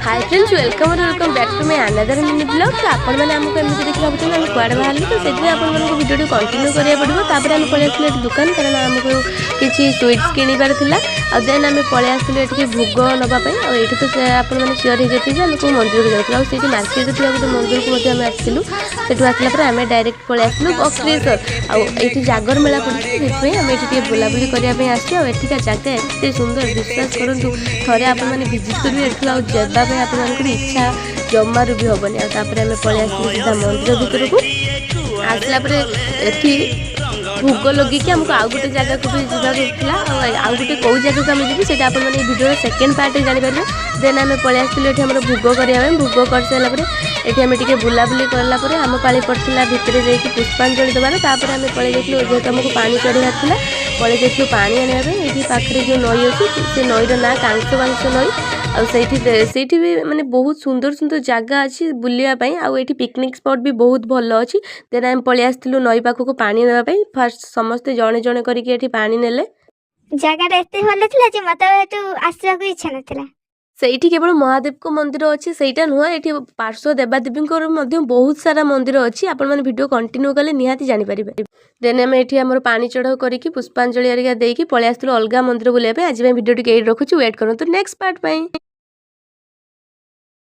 Hi friends welcome back to my another mini blog. तो आपण मैंने आमको एमती देखिए भाई आम कुआड़े बाहर तो से आपको भिडियो कंटिन्यू करा पड़ो। तापर आम पलि आसलु दुकान कारण आमको किसी स्वीट्स किणवार था आ देन आम पलि आसलु ये भोग नापी और तो से आपने सियोर हो जाते आम को मंदिर को जाऊँ से मार्केट थी गोटे मंदिर को आसलु से आसला मैं डायरेक्ट पलि आसलु बक्रेश्वर आईटी जागर मेला पड़े आम ये बुलाबुली करने आठिका जगह एत सुंदर विश्वास करूँ थे आपने भिजिट करेंगे एठू आपको इच्छा जमारू भी हेनी आम पलि आसलु सीधा मंदिर भितर को आसला भोग लगे आमको आउ गोटे जगह को भी जाना आउ गोटे कौ जगह को आम जी से भिडियो सेकेंड पार्ट जानीपर देन आम पलि आसलु ये भोग करने भोग कर सारापर ये बुलाबुली कलापर आम पाली पड़ता भितर जाकि पुष्पांजलि देवार तापर आम पलि जाइलु जेहेतु आमको पानी चढ़ार था पलि जाइलु पानी आने ये पाखे जो नई अच्छी से नईर ना कांस बांस नई आईटी भी माने बहुत सुंदर सुंदर जगह अच्छी बुलायापी आईटी पिकनिक स्पॉट भी बहुत भल अच्छी। देन आम पलि आसलु नई पाखक पानी नापी फास्ट समस्ते जड़े जड़े करके पानी नेले जगह एत भल था मत आसवा इच्छा नाला से केवल महादेव को मंदिर अच्छी से नुह ये पार्श्व देवादेवी बहुत सारा मंदिर अच्छी आपण मैंने वीडियो कंटिन्यू कले निहाती जानीपर। देन आम ये आम पानी चढ़ाऊ करके पुष्पांजलि देकी पलि आसलु अलग मंदिर बुलाया आज भिडियो टी रखुच्छी वेट करूँ नेक्स्ट पार्ट।